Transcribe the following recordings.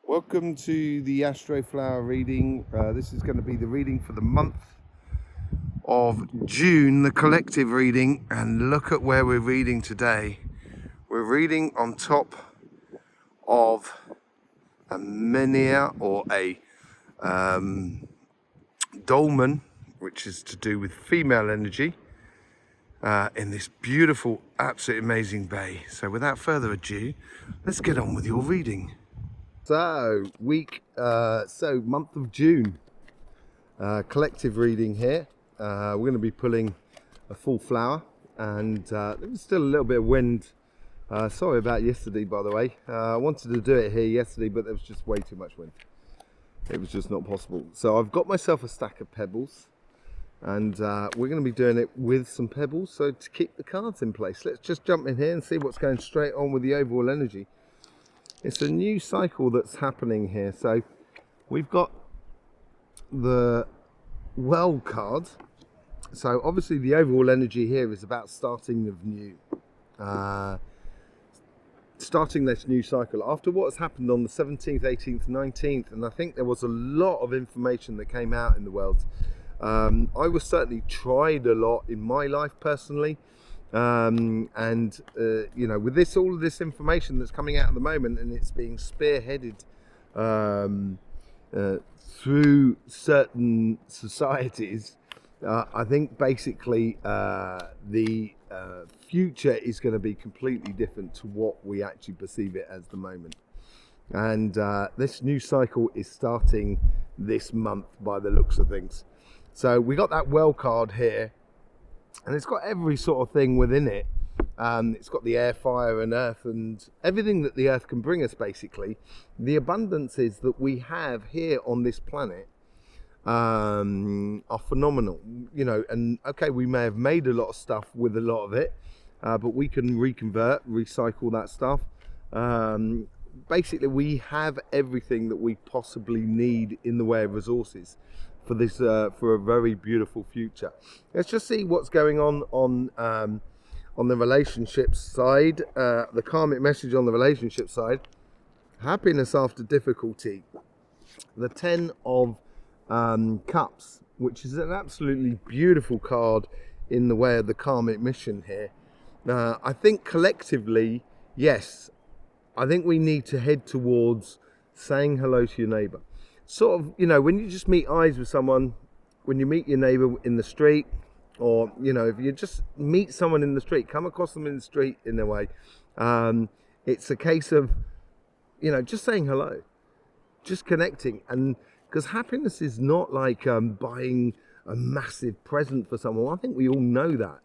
Welcome to the Astroflower reading. This is going to be the reading for the month of June, the collective reading. And look at where we're reading today. We're reading on top of a menhir, or a dolmen, which is to do with female energy, in this beautiful, absolutely amazing bay. So without further ado, let's get on with your reading. So month of June, collective reading here. We're going to be pulling a full flower, and there was still a little bit of wind. Sorry about yesterday, by the way. I wanted to do it here yesterday, but there was just way too much wind. It was just not possible. So I've got myself a stack of pebbles, and we're going to be doing it with some pebbles, so to keep the cards in place. Let's just jump in here and see what's going straight on with the overall energy. It's a new cycle that's happening here. So we've got the well card. So obviously the overall energy here is about starting of new. Starting this new cycle after what has happened on the 17th, 18th, 19th. And I think there was a lot of information that came out in the world. I was certainly tried a lot in my life personally. You know, with all of this information that's coming out at the moment, and it's being spearheaded through certain societies, I think basically the future is going to be completely different to what we actually perceive it as the moment. And this new cycle is starting this month by the looks of things. So we got that well card here, and it's got every sort of thing within it. It's got the air, fire and earth, and everything that the earth can bring us, basically. The abundances that we have here on this planet are phenomenal. You know, and okay, we may have made a lot of stuff with a lot of it, but we can recycle that stuff. Basically, we have everything that we possibly need in the way of resources for this for a very beautiful future. Let's just see what's going on the relationships side. The karmic message on the relationship side: happiness after difficulty. The 10 of Cups, which is an absolutely beautiful card in the way of the karmic mission here. I think collectively, yes, I think we need to head towards saying hello to your neighbour. Sort of, you know, when you just meet eyes with someone, when you meet your neighbour in the street, or, you know, if you just meet someone in the street, come across them in the street in a way, it's a case of, you know, just saying hello, just connecting. And because happiness is not like buying a massive present for someone. I think we all know that.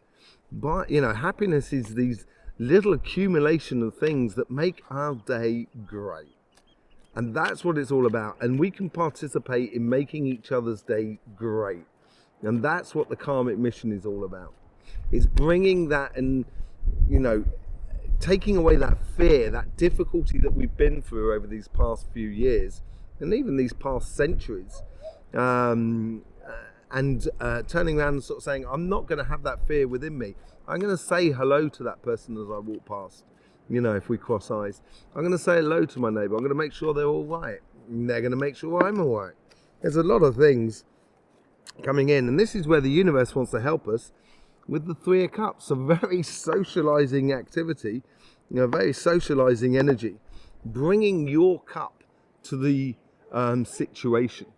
But, you know, happiness is these little accumulation of things that make our day great. And that's what it's all about. And we can participate in making each other's day great. And that's what the karmic mission is all about. It's bringing that, and, you know, taking away that fear, that difficulty that we've been through over these past few years, and even these past centuries. Turning around and sort of saying, I'm not going to have that fear within me. I'm going to say hello to that person as I walk past. You know, if we cross eyes, I'm going to say hello to my neighbour. I'm going to make sure they're all right. And they're going to make sure I'm all right. There's a lot of things coming in, and this is where the universe wants to help us with the 3 of Cups. A very socializing activity, you know, very socializing energy, bringing your cup to the situation.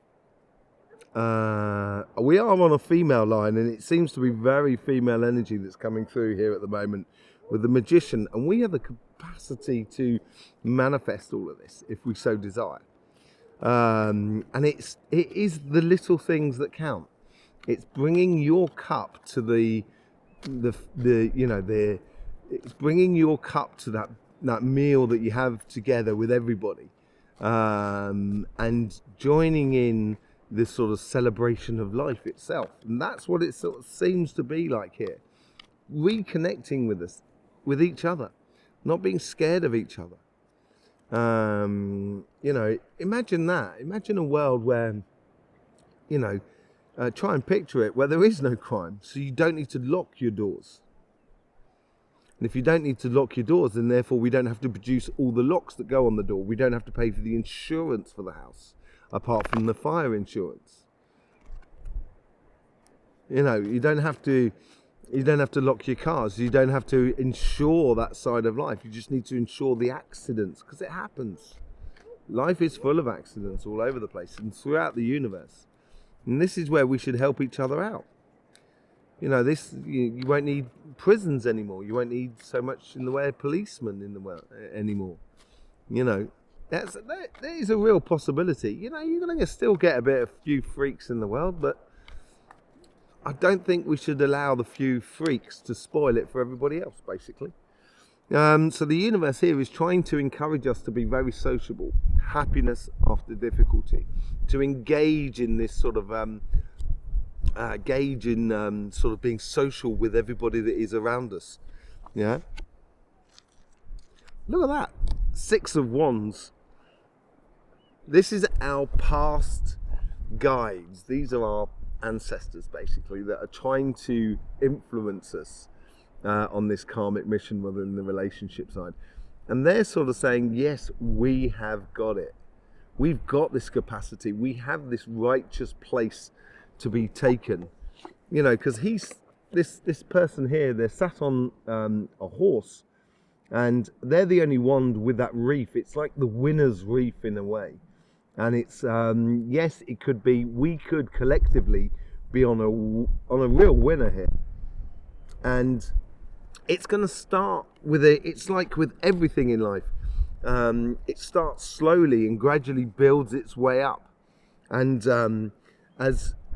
We are on a female line, and it seems to be very female energy that's coming through here at the moment with the Magician, and we have the capacity to manifest all of this if we so desire. And it is the little things that count. It's bringing your cup to it's bringing your cup to that meal that you have together with everybody, and joining in this sort of celebration of life itself. And that's what it sort of seems to be like here. Reconnecting with each other, not being scared of each other. You know, imagine that. Imagine a world where, you know, try and picture it, where there is no crime, so you don't need to lock your doors. And if you don't need to lock your doors, then therefore we don't have to produce all the locks that go on the door. We don't have to pay for the insurance for the house, apart from the fire insurance. You know, you don't have to lock your cars. You don't have to insure that side of life. You just need to insure the accidents, because it happens. Life is full of accidents all over the place and throughout the universe. And this is where we should help each other out. You know, you won't need prisons anymore. You won't need so much in the way of policemen in the world anymore. You know, that is a real possibility. You know, you're going to still get a few freaks in the world, but I don't think we should allow the few freaks to spoil it for everybody else, basically. So the universe here is trying to encourage us to be very sociable, happiness after difficulty, to engage in this sort of sort of being social with everybody that is around us. Yeah. Look at that, 6 of Wands. This is our past guides. These are our ancestors, basically, that are trying to influence us on this karmic mission within the relationship side. And they're sort of saying, yes, we have got it. We've got this capacity. We have this righteous place to be taken. You know, because this person here, they're sat on a horse, and they're the only wand with that reef. It's like the winner's reef in a way. And it's, yes, it could be, we could collectively be on a real winner here. And it's going to start with it's like with everything in life. It starts slowly and gradually builds its way up. And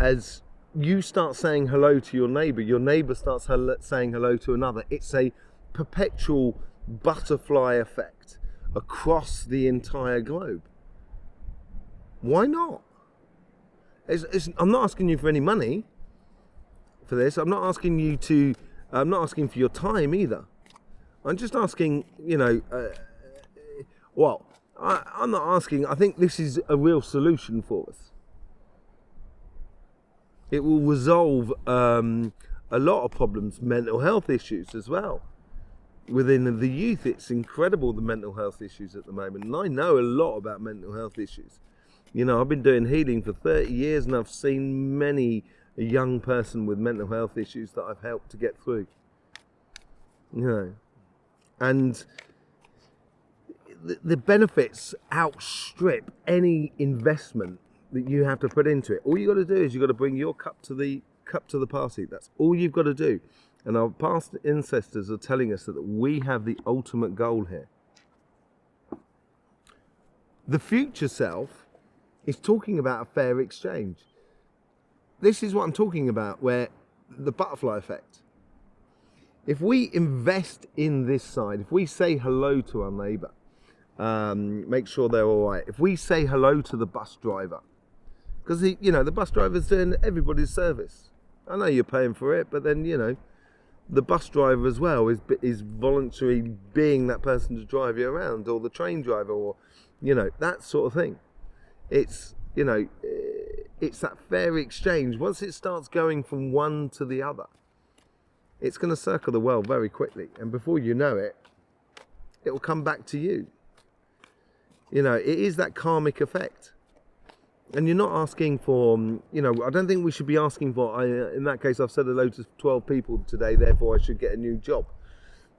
as you start saying hello to your neighbor starts saying hello to another. It's a perpetual butterfly effect across the entire globe. Why not? I'm not asking you for any money for this. I'm not asking for your time either. I'm just asking, you know, I'm not asking. I think this is a real solution for us. It will resolve a lot of problems, mental health issues as well. Within the youth, it's incredible, the mental health issues at the moment. And I know a lot about mental health issues. You know, I've been doing healing for 30 years and I've seen many a young person with mental health issues that I've helped to get through. You know, and the benefits outstrip any investment that you have to put into it. All you got to do is you got to bring your cup to the party. That's all you've got to do. And our past ancestors are telling us that we have the ultimate goal here. The future self is talking about a fair exchange. This is what I'm talking about, where the butterfly effect. If we invest in this side, if we say hello to our neighbour, make sure they're all right. If we say hello to the bus driver, because the bus driver's doing everybody's service. I know you're paying for it, but then the bus driver as well is voluntarily being that person to drive you around, or the train driver, or that sort of thing. It's it's that fair exchange. Once it starts going from one to the other, it's going to circle the world very quickly, and before you know it, it will come back to you. It is that karmic effect. And you're not asking for, I don't think we should be asking for, in that case, I've said hello to 12 people today, therefore I should get a new job.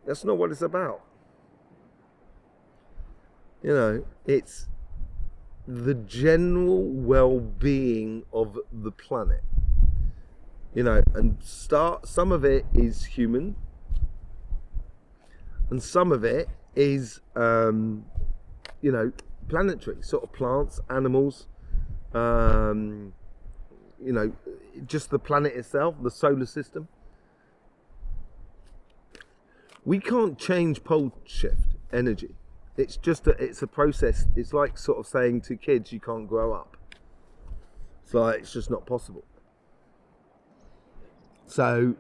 That's not what it's about. It's the general well-being of the planet. And some of it is human, and some of it is, planetary, sort of plants, animals, just the planet itself, the solar system. We can't change pole shift energy. It's just it's a process. It's like sort of saying to kids, you can't grow up. It's just not possible. So,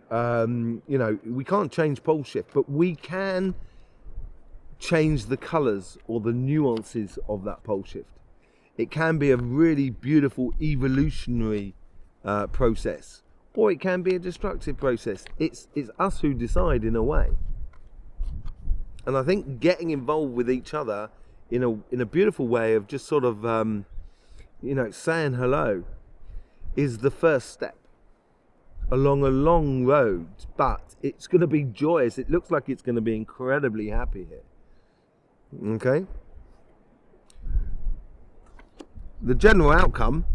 we can't change pole shift, but we can change the colours or the nuances of that pole shift. It can be a really beautiful evolutionary process, or it can be a destructive process. It's us who decide, in a way. And I think getting involved with each other in a beautiful way of just sort of saying hello is the first step along a long road, but it's going to be joyous. It looks like it's going to be incredibly happy here. Okay? The general outcome,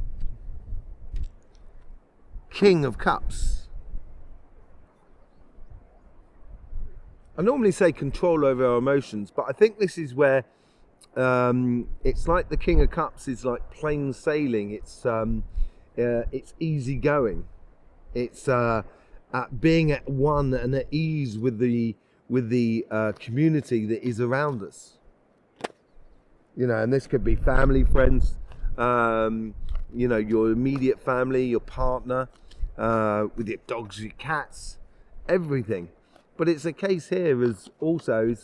King of Cups. I normally say control over our emotions, but I think this is where it's like the King of Cups is like plain sailing. It's easy going. It's being at one and at ease with the community that is around us. And this could be family, friends, your immediate family, your partner, with your dogs, your cats, everything. But it's a case here as also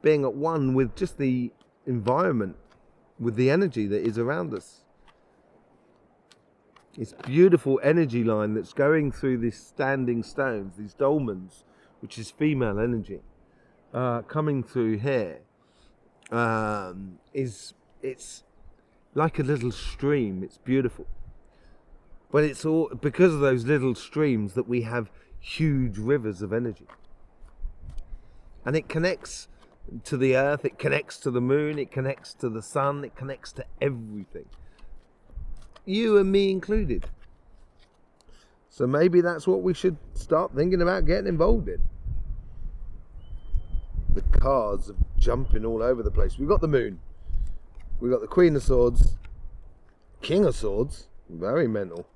being at one with just the environment, with the energy that is around us. It's beautiful energy line that's going through these standing stones, these dolmens, which is female energy, coming through here. It's like a little stream. It's beautiful, but it's all because of those little streams that we have huge rivers of energy, and it connects to the earth, it connects to the moon, it connects to the sun, it connects to everything, you and me included. So maybe that's what we should start thinking about getting involved in. The cards are jumping all over the place. We've got the moon, we've got the Queen of Swords, King of Swords, very mental,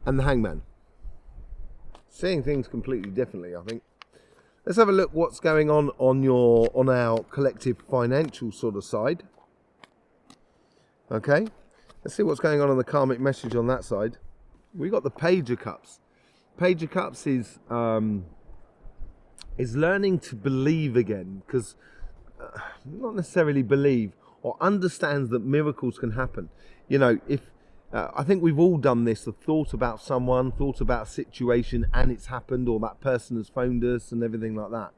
and the Hangman. Seeing things completely differently, I think. Let's have a look what's going on our collective financial sort of side. Okay, let's see what's going on the karmic message on that side. We got the Page of Cups. Page of Cups is learning to believe again, because not necessarily believe, or understands that miracles can happen. If I think we've all done this, have thought about someone, thought about a situation, and it's happened, or that person has phoned us and everything like that.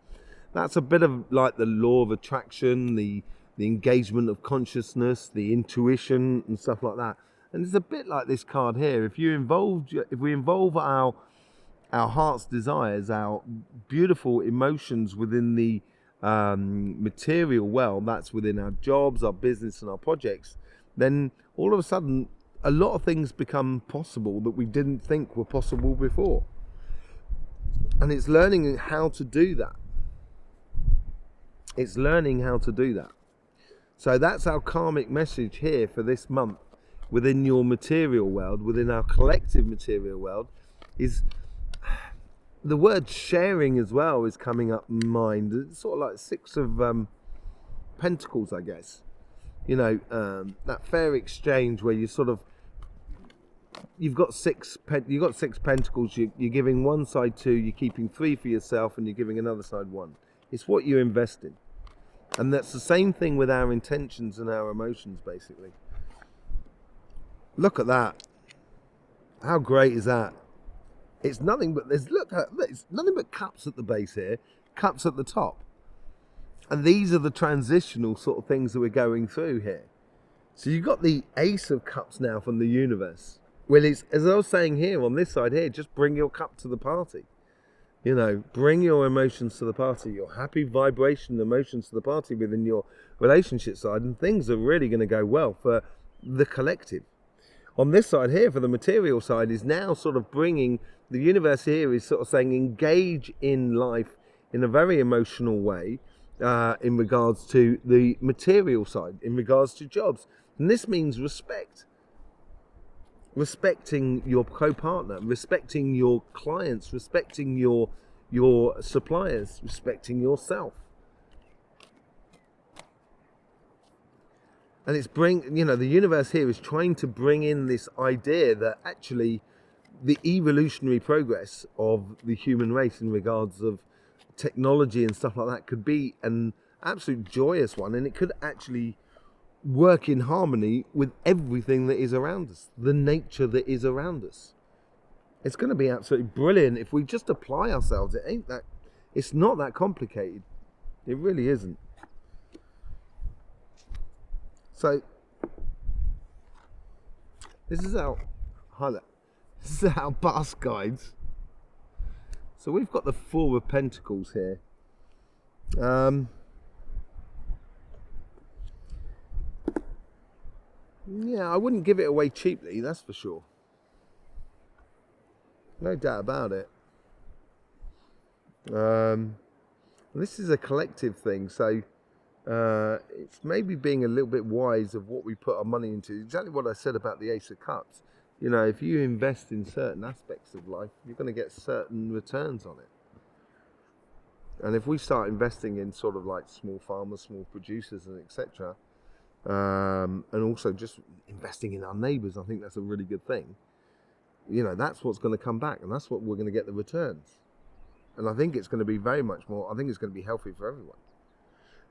That's a bit of like the law of attraction, the engagement of consciousness, the intuition and stuff like that. And it's a bit like this card here. If we involve our heart's desires, our beautiful emotions within the material world, that's within our jobs, our business and our projects, then all of a sudden a lot of things become possible that we didn't think were possible before. And it's learning how to do that. It's learning how to do that. So that's our karmic message here for this month within your material world, within our collective material world, is the word sharing as well is coming up in mind. It's sort of like Six of Pentacles, I guess. That fair exchange where you sort of, you've got six pentacles, you're giving one side 2, you're keeping 3 for yourself, and you're giving another side 1. It's what you invest in. And that's the same thing with our intentions and our emotions, basically. Look at that. How great is that? It's nothing but it's nothing but cups at the base here, cups at the top. And these are the transitional sort of things that we're going through here. So you've got the Ace of Cups now from the universe. Well, it's, as I was saying here on this side here, just bring your cup to the party. Bring your emotions to the party, your happy vibration emotions to the party within your relationship side, and things are really going to go well for the collective. On this side here, for the material side, is now sort of bringing, the universe here is sort of saying engage in life in a very emotional way in regards to the material side, in regards to jobs. And this means respect. Respecting your co-partner, respecting your clients, respecting your suppliers, respecting yourself. And it's the universe here is trying to bring in this idea that actually the evolutionary progress of the human race in regards of technology and stuff like that could be an absolute joyous one, and it could actually work in harmony with everything that is around us, the nature that is around us. It's going to be absolutely brilliant if we just apply ourselves. It ain't It's not that complicated. It really isn't. So this is our past guides. So we've got the Four of Pentacles here. Yeah, I wouldn't give it away cheaply, that's for sure. No doubt about it. This is a collective thing, so it's maybe being a little bit wise of what we put our money into. Exactly what I said about the Ace of Cups. You know, if you invest in certain aspects of life, you're going to get certain returns on it. And if we start investing in sort of like small farmers, small producers, and etc., and also just investing in our neighbours, I think that's a really good thing. You know, that's what's going to come back, and that's what we're going to get the returns. And I think it's going to be very much more, I think it's going to be healthy for everyone.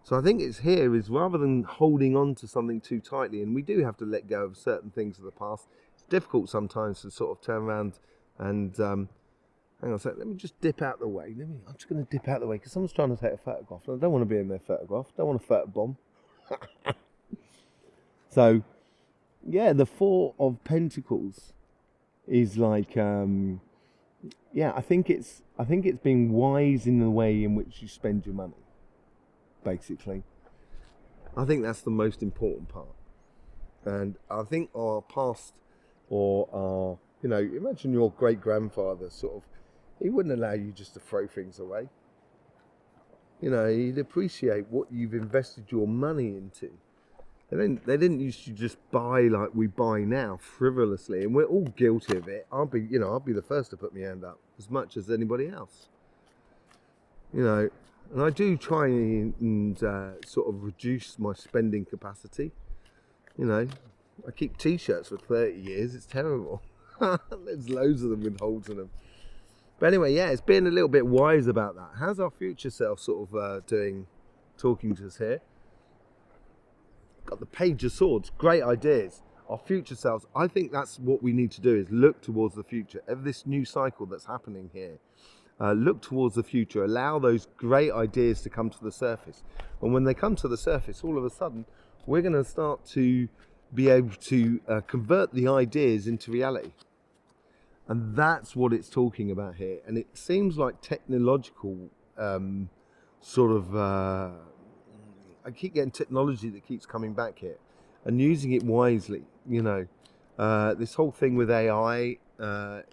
So I think it's here is rather than holding on to something too tightly, and we do have to let go of certain things of the past. It's difficult sometimes to sort of turn around and, hang on a sec, let me just dip out the way. I'm just going to dip out the way because someone's trying to take a photograph, and I don't want to be in their photograph. I don't want a photo bomb. So, yeah, the Four of Pentacles is like, yeah, I think it's being wise in the way in which you spend your money, basically. I think that's the most important part. And I think our past, or our, you know, imagine your great-grandfather sort of, he wouldn't allow you just to throw things away. You know, he'd appreciate what you've invested your money into. They didn't used to just buy like we buy now, frivolously, and we're all guilty of it. I'll be the first to put my hand up as much as anybody else. You know, and I do try and sort of reduce my spending capacity. You know, I keep T-shirts for 30 years. It's terrible. There's loads of them with holes in them. But anyway, yeah, it's being a little bit wise about that. How's our future self sort of talking to us here? Got the Page of Swords, great ideas. Our future selves, I think that's what we need to do, is look towards the future of this new cycle that's happening here. Look towards the future, allow those great ideas to come to the surface. And when they come to the surface, all of a sudden, we're going to start to be able to convert the ideas into reality. And that's what it's talking about here. And it seems like technological sort of... I keep getting technology that keeps coming back here, and using it wisely. You know, this whole thing with AI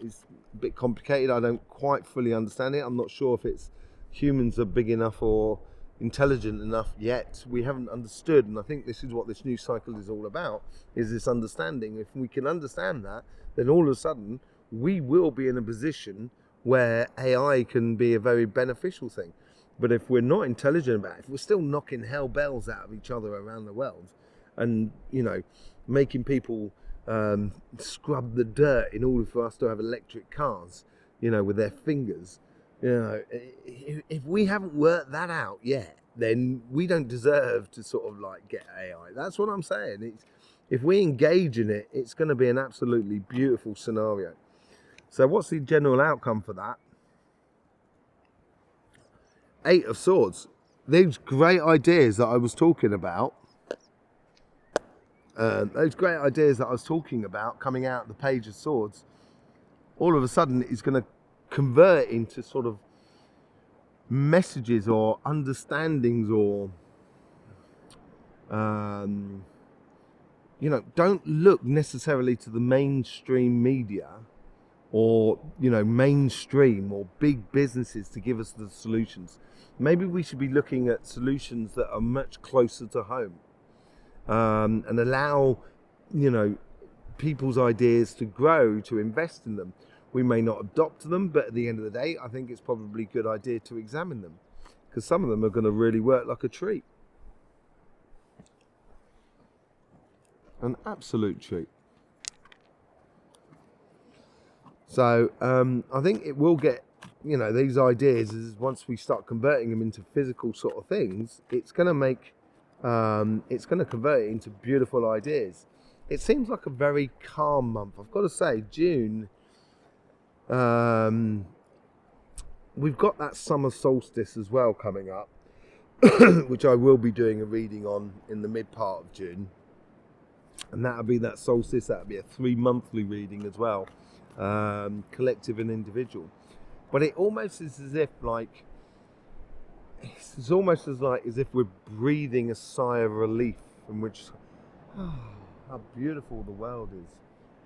is a bit complicated. I don't quite fully understand it. I'm not sure if it's humans are big enough or intelligent enough yet. We haven't understood, and I think this is what this new cycle is all about, is this understanding. If we can understand that, then all of a sudden we will be in a position where AI can be a very beneficial thing. But if we're not intelligent about it, if we're still knocking hell bells out of each other around the world, and, you know, making people scrub the dirt in order for us to have electric cars, you know, with their fingers, you know, if we haven't worked that out yet, then we don't deserve to sort of like get AI. That's what I'm saying. If we engage in it, it's going to be an absolutely beautiful scenario. So what's the general outcome for that? Eight of Swords. Those great ideas that I was talking about, coming out of the Page of Swords, all of a sudden is going to convert into sort of messages or understandings, or you know, don't look necessarily to the mainstream media or, you know, mainstream or big businesses to give us the solutions. Maybe we should be looking at solutions that are much closer to home, and allow, you know, people's ideas to grow, to invest in them. We may not adopt them, but at the end of the day, I think it's probably a good idea to examine them, because some of them are going to really work like a treat. An absolute treat. So I think it will get, you know, these ideas, is once we start converting them into physical sort of things, it's going to make, it's going to convert it into beautiful ideas. It seems like a very calm month. I've got to say, June we've got that summer solstice as well coming up, which I will be doing a reading on in the mid part of June. And that'll be that solstice. That'll be a 3-monthly reading as well, collective and individual. But it almost is as if like, it's almost as if we're breathing a sigh of relief, from which, oh, how beautiful the world is.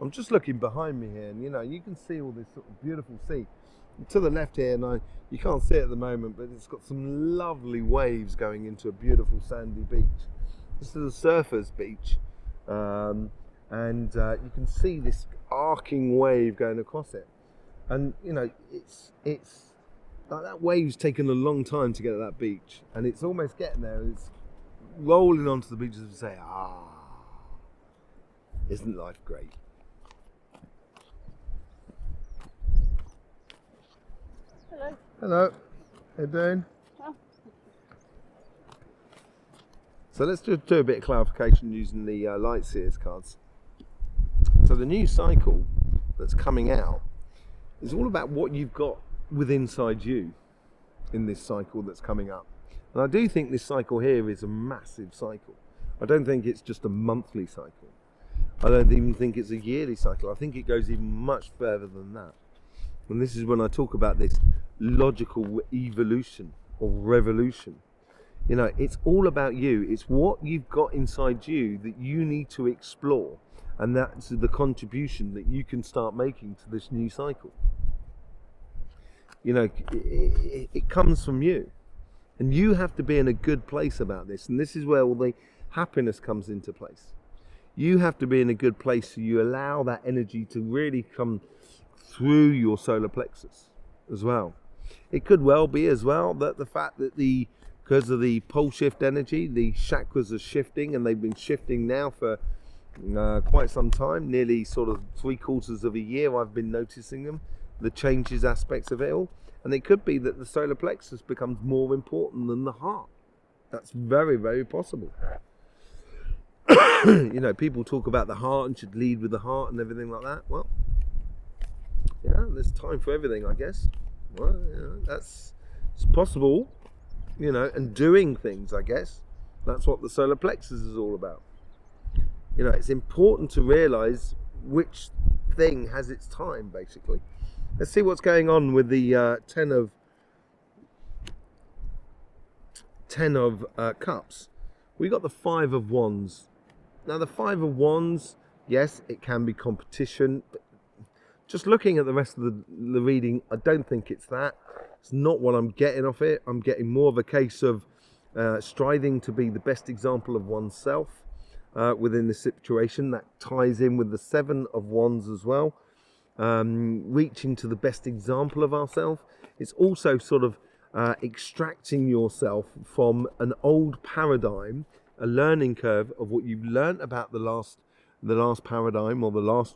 I'm just looking behind me here, and you can see all this sort of beautiful sea. To the left here, and you can't see it at the moment, but it's got some lovely waves going into a beautiful sandy beach. This is a surfer's beach, and you can see this arcing wave going across it. And it's like that wave's taken a long time to get to that beach, and it's almost getting there. It's rolling onto the beach as we say, isn't life great? Hello. Hello. How you doing? Oh. So let's do a bit of clarification using the light seers cards. So the new cycle that's coming out is all about what you've got within inside you in this cycle that's coming up. And I do think this cycle here is a massive cycle. I don't think it's just a monthly cycle. I don't even think it's a yearly cycle. I think it goes even much further than that. And this is when I talk about this logical evolution or revolution. It's all about you. It's what you've got inside you that you need to explore. And that's the contribution that you can start making to this new cycle. It comes from you. And you have to be in a good place about this. And this is where all the happiness comes into place. You have to be in a good place so you allow that energy to really come through your solar plexus as well. It could well be as well that the fact that because of the pole shift energy, the chakras are shifting, and they've been shifting now for quite some time, nearly sort of 3/4 of a year I've been noticing them, the changes aspects of it all. And it could be that the solar plexus becomes more important than the heart. That's very, very possible. People talk about the heart and should lead with the heart and everything like that. Well, there's time for everything, I guess. Well, it's possible, and doing things, I guess. That's what the solar plexus is all about. It's important to realize which thing has its time, basically. Let's see what's going on with the ten of Cups. We got the 5 of Wands. Now the 5 of Wands, yes, it can be competition, but just looking at the rest of the reading, I don't think it's that. It's not what I'm getting off it. I'm getting more of a case of striving to be the best example of oneself within the situation. That ties in with the 7 of Wands as well. Reaching to the best example of ourselves. It's also sort of extracting yourself from an old paradigm, a learning curve of what you've learned about the last paradigm, or the last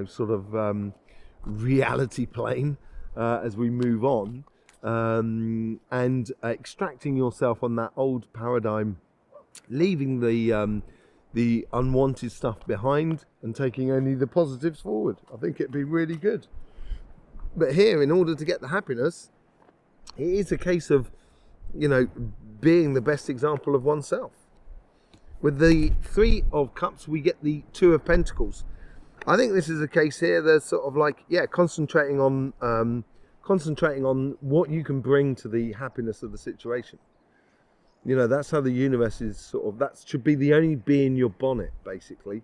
sort of reality plane as we move on, and extracting yourself on that old paradigm, leaving the unwanted stuff behind and taking only the positives forward. I think it'd be really good. But here, in order to get the happiness, it is a case of being the best example of oneself. With the 3 of Cups, we get the 2 of Pentacles. I think this is a case here. There's sort of like, concentrating on what you can bring to the happiness of the situation. That's how the universe is sort of. That should be the only bee in your bonnet, basically.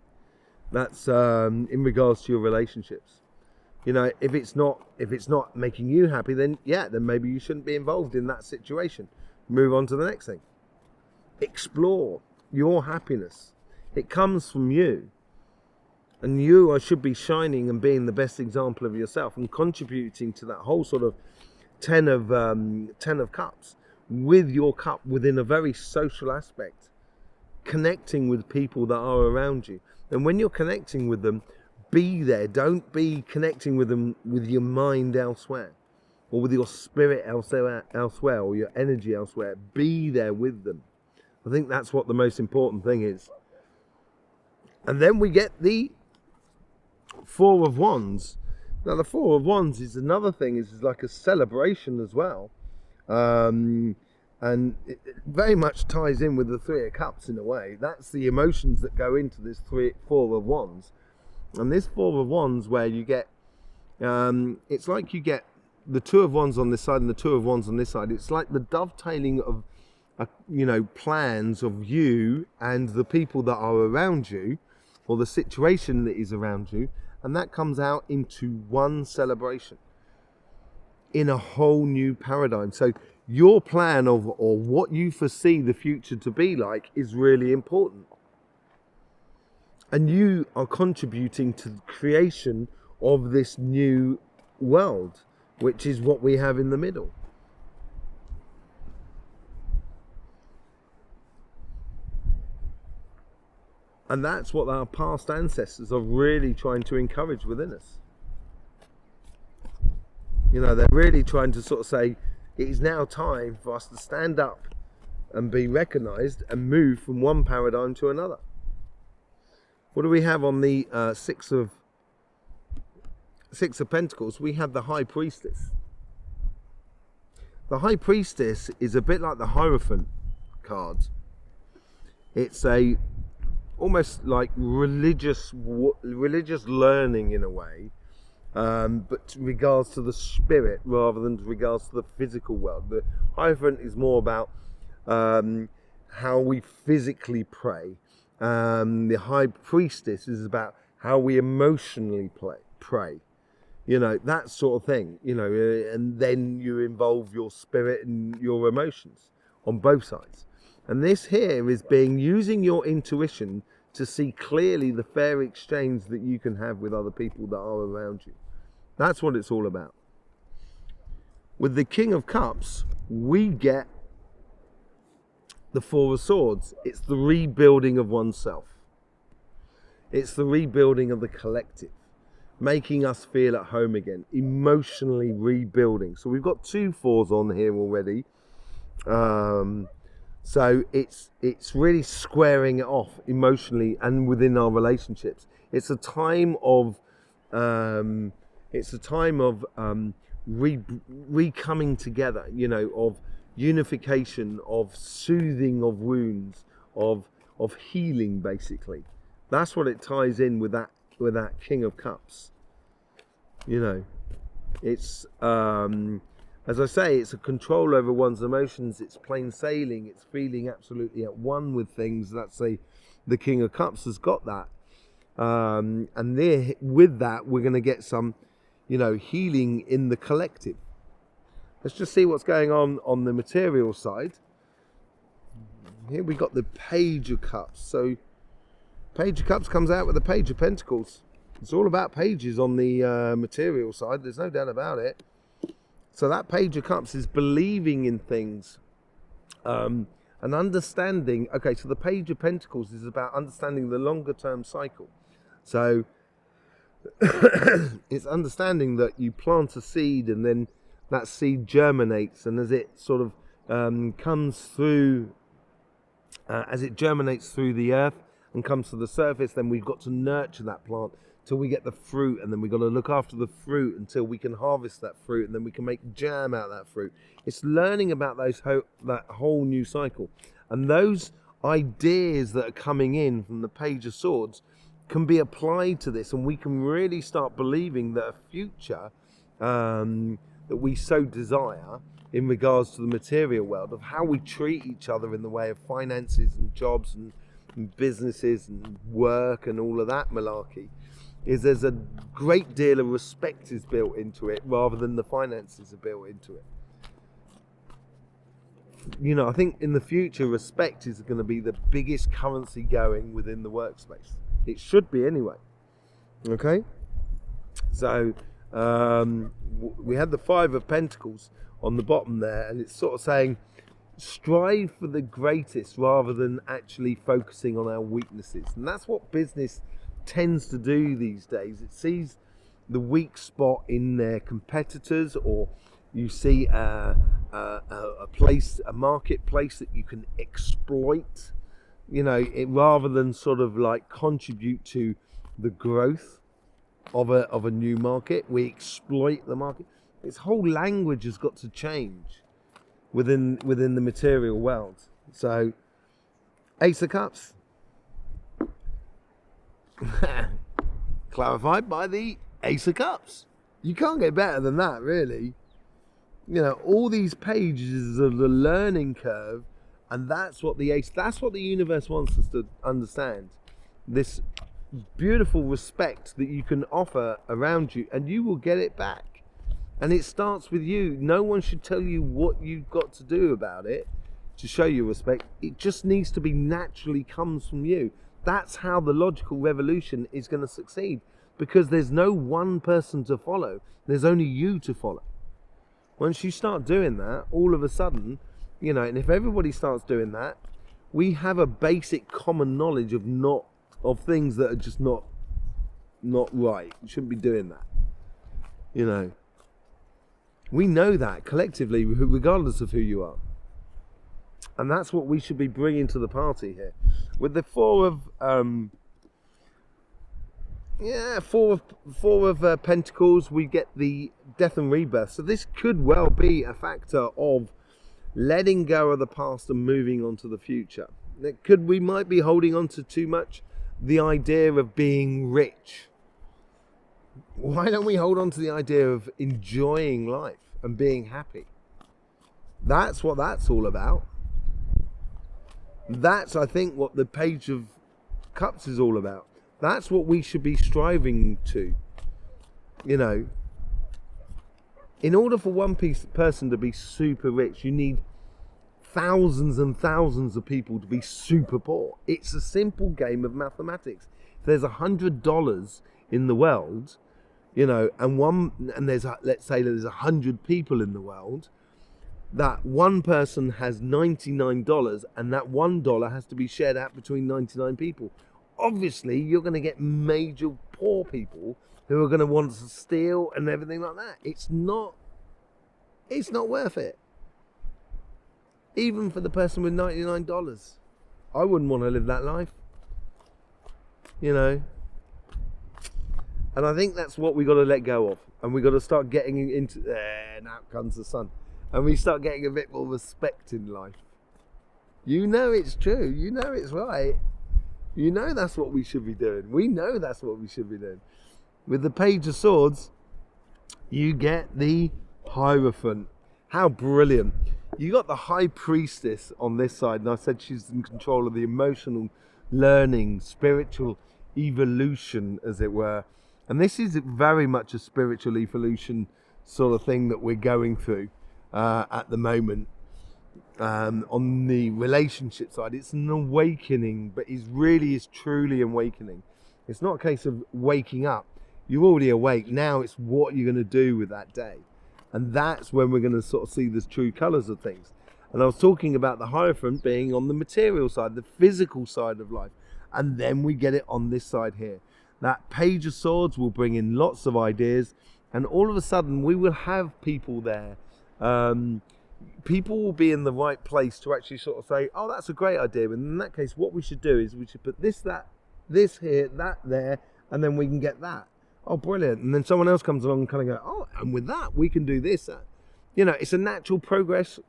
That's in regards to your relationships. If it's not making you happy, then maybe you shouldn't be involved in that situation. Move on to the next thing. Explore your happiness. It comes from you. And you should be shining and being the best example of yourself and contributing to that whole sort of 10 of Cups with your cup within a very social aspect, connecting with people that are around you. And when you're connecting with them, be there. Don't be connecting with them with your mind elsewhere, or with your spirit elsewhere, or your energy elsewhere. Be there with them. I think that's what the most important thing is. And then we get the 4 of Wands. Now the Four of Wands is another thing, is like a celebration as well. And it very much ties in with the Three of Cups in a way. That's the emotions that go into this Four of Wands. And this Four of Wands, where you get, it's like you get the Two of Wands on this side and the Two of Wands on this side. It's like the dovetailing of, plans of you and the people that are around you, or the situation that is around you. And that comes out into one celebration in a whole new paradigm. So your plan of, or what you foresee the future to be like, is really important. And you are contributing to the creation of this new world, which is what we have in the middle. And that's what our past ancestors are really trying to encourage within us. They're really trying to sort of say, it is now time for us to stand up and be recognized and move from one paradigm to another. What do we have on the Six of Pentacles? We have the High Priestess. The High Priestess is a bit like the Hierophant card. It's almost like religious learning in a way, but regards to the spirit rather than regards to the physical world. The Hierophant is more about how we physically pray. The High Priestess is about how we emotionally pray. That sort of thing, and then you involve your spirit and your emotions on both sides. And this here is using your intuition to see clearly the fair exchange that you can have with other people that are around you. That's what it's all about. With the King of Cups, we get the Four of Swords. It's the rebuilding of oneself. It's the rebuilding of the collective, making us feel at home again, emotionally rebuilding. So we've got 2 fours on here already. So it's really squaring it off emotionally and within our relationships. It's a time of re-coming together, of unification, of soothing of wounds, of healing, basically. That's what it ties in with that King of Cups. It's as I say, it's a control over one's emotions. It's plain sailing. It's feeling absolutely at one with things. That's the King of Cups has got that. And there, with that, we're going to get some, healing in the collective. Let's just see what's going on the material side. Here we got the Page of Cups. So Page of Cups comes out with the Page of Pentacles. It's all about pages on the material side. There's no doubt about it. So that Page of Cups is believing in things and understanding. Okay, so the Page of Pentacles is about understanding the longer term cycle. So it's understanding that you plant a seed and then that seed germinates, and as it sort of comes through, as it germinates through the earth and comes to the surface, then we've got to nurture that plant till we get the fruit, and then we've got to look after the fruit until we can harvest that fruit, and then we can make jam out of that fruit. It's learning about that whole new cycle, and those ideas that are coming in from the Page of Swords can be applied to this, and we can really start believing that a future that we so desire in regards to the material world, of how we treat each other in the way of finances and jobs and businesses and work and all of that malarkey, is there's a great deal of respect is built into it rather than the finances are built into it. I think in the future, respect is going to be the biggest currency going within the workspace. It should be anyway. Okay? So we had the Five of Pentacles on the bottom there, and it's sort of saying strive for the greatest rather than actually focusing on our weaknesses. And that's what business tends to do these days. It sees the weak spot in their competitors, or you see a marketplace that you can exploit, rather than sort of like contribute to the growth of a new market. We exploit the market. Its whole language has got to change within the material world. So, Ace of Cups, clarified by the Ace of Cups. You can't get better than that, really. You know, all these pages of the learning curve, and that's what the universe wants us to understand. This beautiful respect that you can offer around you, and you will get it back. And it starts with you. No one should tell you what you've got to do about it to show you respect. It just needs to be naturally comes from you. That's how the logical revolution is going to succeed, because there's no one person to follow. There's only you to follow. Once you start doing that, all of a sudden, you know, and if everybody starts doing that, we have a basic common knowledge of things that are just not right. You shouldn't be doing that. You know, we know that collectively, regardless of who you are, and that's what we should be bringing to the party here. With the four of Pentacles, we get the death and rebirth. So this could well be a factor of letting go of the past and moving on to the future. We might be holding on to too much the idea of being rich. Why don't we hold on to the idea of enjoying life and being happy? That's what that's all about. That's, I think, what the Page of Cups is all about. That's what we should be striving to. You know, in order for one person to be super rich, you need thousands and thousands of people to be super poor. It's a simple game of mathematics. If there's $100 in the world, you know, let's say there's 100 people in the world, that one person has $99, and that $1 has to be shared out between 99 people. Obviously, you're going to get major poor people who are going to want to steal and everything like that. It's not worth it. Even for the person with $99. I wouldn't want to live that life. You know. And I think that's what we got to let go of. And we got to start getting into, and out comes the sun. And we start getting a bit more respect in life. You know it's true. You know it's right. You know that's what we should be doing. We know that's what we should be doing. With the Page of Swords, you get the Hierophant. How brilliant. You got the High Priestess on this side, and I said she's in control of the emotional learning, spiritual evolution, as it were. And this is very much a spiritual evolution sort of thing that we're going through at the moment. On the relationship side, it's an awakening, but it really is truly awakening. It's not a case of waking up. You're already awake. Now it's what you're going to do with that day. And that's when we're going to sort of see the true colours of things. And I was talking about the Hierophant being on the material side, the physical side of life. And then we get it on this side here. That Page of Swords will bring in lots of ideas. And all of a sudden, we will have people there. People will be in the right place to actually sort of say, oh, that's a great idea. And in that case, what we should do is we should put this here, that there, and then we can get that. Oh, brilliant. And then someone else comes along and kind of go, oh, and with that, we can do this. You know, it's a natural progress.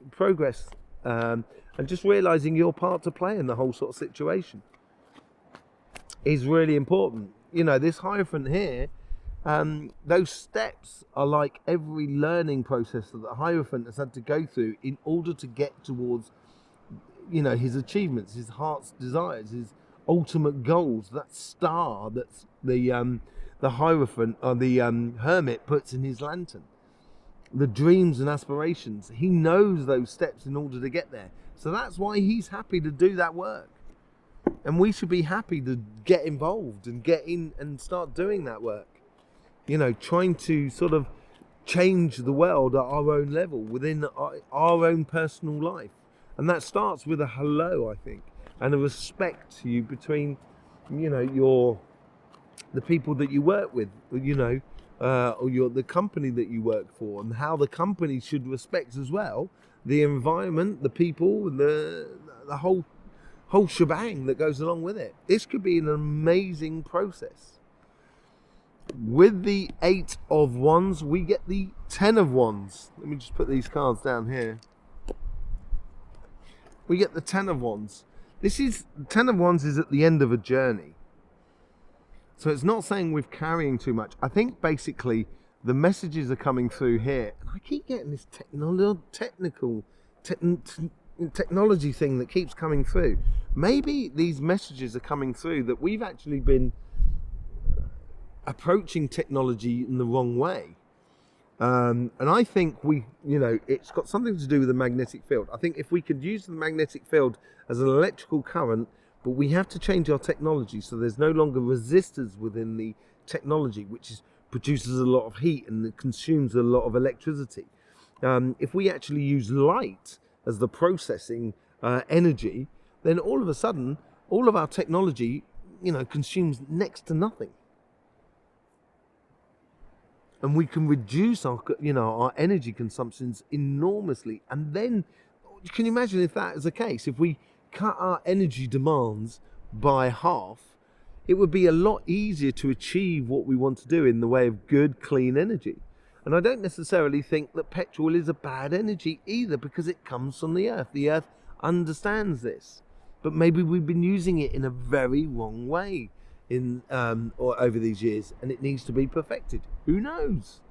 And just realizing your part to play in the whole sort of situation is really important. You know, this Hierophant here, those steps are like every learning process that the Hierophant has had to go through in order to get towards, you know, his achievements, his heart's desires, his ultimate goals. That star that's the Hierophant or the Hermit puts in his lantern. The dreams and aspirations. He knows those steps in order to get there. So that's why he's happy to do that work. And we should be happy to get involved and get in and start doing that work. You know, trying to sort of change the world at our own level, within our own personal life. And that starts with a hello, I think, and a respect to you between, you know, the people that you work with, you know, or the company that you work for, and how the company should respect as well the environment, the people, and the whole shebang that goes along with it. This could be an amazing process. With the 8 of Wands, we get the 10 of Wands. Let me just put these cards down here. We get the 10 of Wands. 10 of Wands is at the end of a journey. So it's not saying we're carrying too much. I think basically the messages are coming through here. And I keep getting this technology thing that keeps coming through. Maybe these messages are coming through that we've actually been approaching technology in the wrong way. And I think it's got something to do with the magnetic field. I think if we could use the magnetic field as an electrical current, but we have to change our technology so there's no longer resistors within the technology, which produces a lot of heat and consumes a lot of electricity. If we actually use light as the processing energy, then all of a sudden, all of our technology, consumes next to nothing. And we can reduce our energy consumptions enormously. And then, can you imagine if that is the case? If we cut our energy demands by half, it would be a lot easier to achieve what we want to do in the way of good, clean energy. And I don't necessarily think that petrol is a bad energy either, because it comes from the earth. The earth understands this. But maybe we've been using it in a very wrong way or over these years, and it needs to be perfected. Who knows?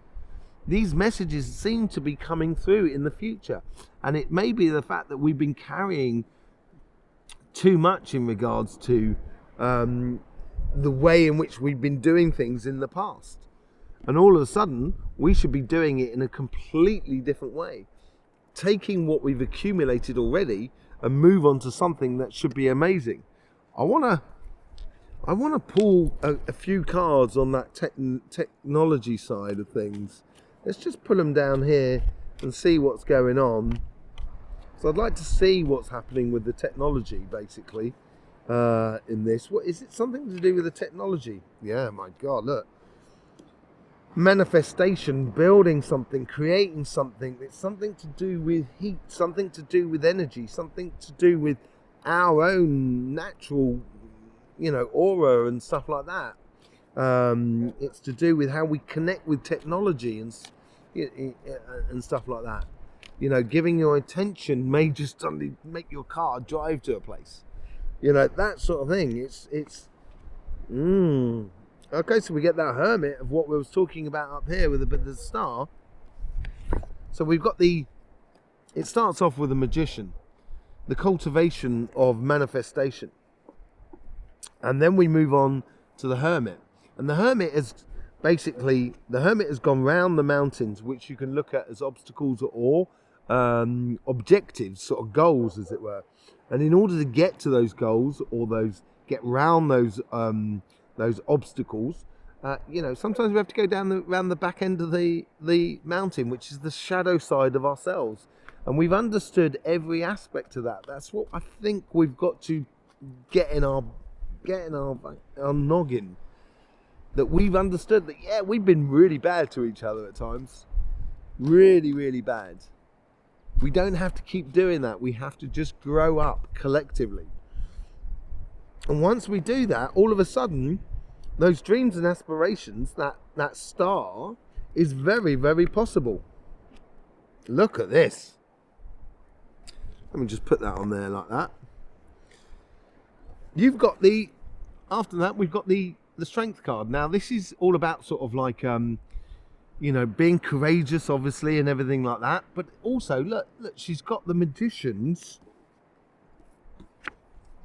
These messages seem to be coming through in the future, and it may be the fact that we've been carrying too much in regards to the way in which we've been doing things in the past, and all of a sudden we should be doing it in a completely different way, taking what we've accumulated already and move on to something that should be amazing. I want to pull a few cards on that technology side of things. Let's just put them down here and see what's going on. So I'd like to see what's happening with the technology, basically, in this. What is it? Something to do with the technology? Yeah, my God, look. Manifestation, building something, creating something. It's something to do with heat, something to do with energy, something to do with our own natural aura and stuff like that. It's to do with how we connect with technology and stuff like that. Giving your attention may just suddenly make your car drive to a place. That sort of thing. Okay, so we get that hermit of what we was talking about up here with the star. So we've got it starts off with a magician, the cultivation of manifestation. And then we move on to the hermit. And the hermit has gone round the mountains, which you can look at as obstacles or objectives, sort of goals, as it were. And in order to get to those goals or get round those obstacles, sometimes we have to go around the back end of the mountain, which is the shadow side of ourselves. And we've understood every aspect of that. That's what I think we've got to get in our noggin, that we've understood that we've been really bad to each other at times, really, really bad. We don't have to keep doing that. We have to just grow up collectively. And once we do that, all of a sudden those dreams and aspirations, that star is very, very possible. Look at this. Let me just put that on there like that. After that, we've got the strength card. Now, this is all about sort of like, being courageous, obviously, and everything like that. But also, look, she's got the magician's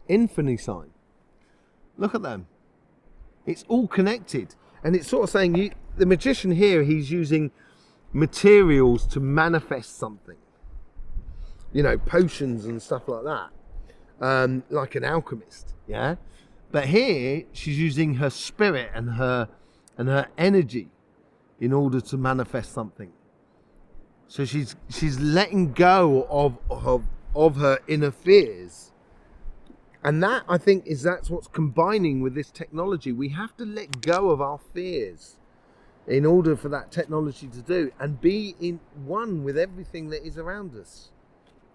infinity sign. Look at them. It's all connected. And it's sort of saying, the magician here, he's using materials to manifest something. Potions and stuff like that. Like an alchemist, yeah? But here, she's using her spirit and her energy in order to manifest something. So she's letting go of her inner fears. And that, I think, that's what's combining with this technology. We have to let go of our fears in order for that technology to do, and be in one with everything that is around us.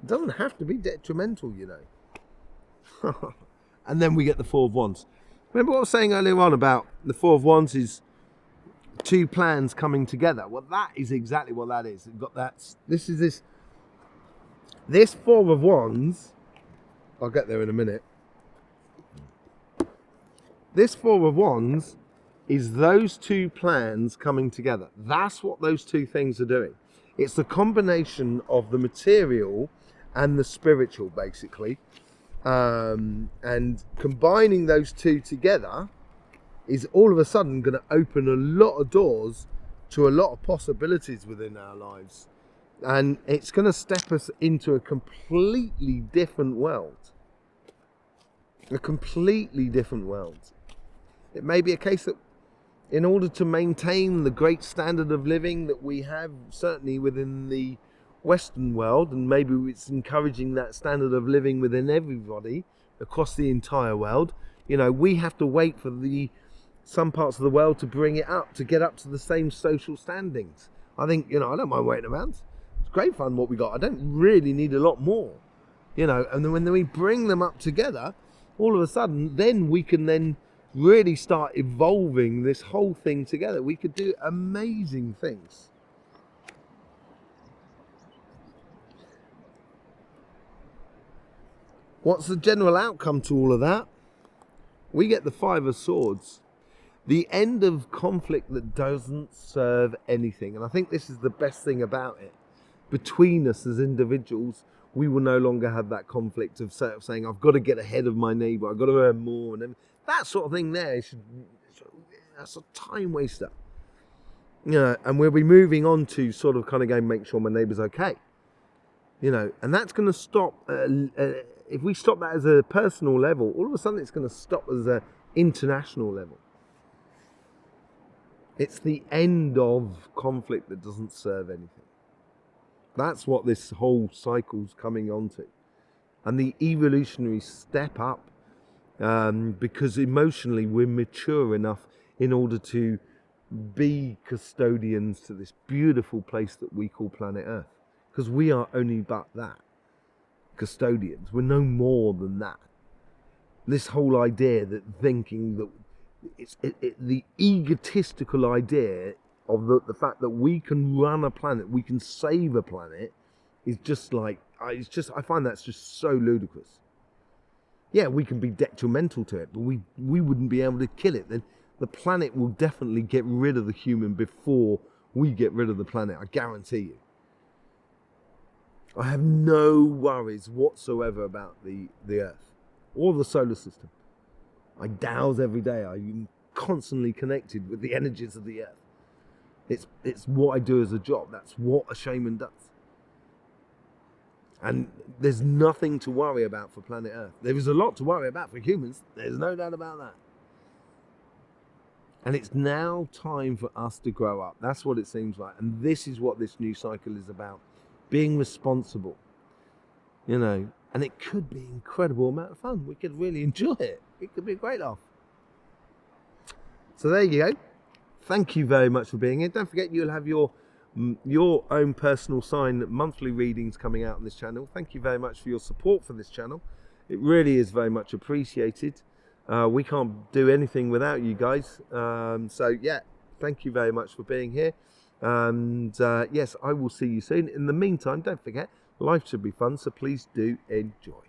It doesn't have to be detrimental, And then we get the Four of Wands. Remember what I was saying earlier on about the Four of Wands is two plans coming together. Well, that is exactly what that is. We've got that. This Four of Wands. I'll get there in a minute. This Four of Wands is those two plans coming together. That's what those two things are doing. It's the combination of the material and the spiritual, basically. And combining those two together is all of a sudden going to open a lot of doors to a lot of possibilities within our lives. And it's going to step us into a completely different world. A completely different world. It may be a case that in order to maintain the great standard of living that we have, certainly within the Western world, and maybe it's encouraging that standard of living within everybody across the entire world, we have to wait for some parts of the world to bring it up, to get up to the same social standings. I think, I don't mind waiting around. It's great fun what we got. I don't really need a lot more, and then when we bring them up together, all of a sudden, then we can then really start evolving this whole thing together. We could do amazing things. What's the general outcome to all of that? We get the Five of Swords. The end of conflict that doesn't serve anything. And I think this is the best thing about it. Between us as individuals, we will no longer have that conflict of saying, I've got to get ahead of my neighbour, I've got to earn more, and that sort of thing there. That's a time waster. And we'll be moving on to sort of kind of going, make sure my neighbour's okay. And that's going to stop. If we stop that as a personal level, all of a sudden it's going to stop as an international level. It's the end of conflict that doesn't serve anything. That's what this whole cycle's coming on to. And the evolutionary step up, because emotionally we're mature enough in order to be custodians to this beautiful place that we call planet Earth. Because we are only but that. Custodians. We're no more than that. This whole idea that thinking that the egotistical idea of the fact that we can run a planet, we can save a planet, is just like, I find that's just so ludicrous. Yeah, we can be detrimental to it, but we wouldn't be able to kill it. Then the planet will definitely get rid of the human before we get rid of the planet, I guarantee you. I have no worries whatsoever about the Earth or the solar system. I dowse every day. I'm constantly connected with the energies of the Earth. It's what I do as a job. That's what a shaman does. And there's nothing to worry about for planet Earth. There is a lot to worry about for humans. There's no doubt about that. And it's now time for us to grow up. That's what it seems like. And this is what this new cycle is about. Being responsible. And it could be an incredible amount of fun. We could really enjoy it. It could be a great laugh. So there you go. Thank you very much for being here. Don't forget you'll have your own personal sign monthly readings coming out on this channel. Thank you very much for your support for this channel. It really is very much appreciated. We can't do anything without you guys. So yeah, thank you very much for being here. And yes, I will see you soon. In the meantime, don't forget, life should be fun, so please do enjoy.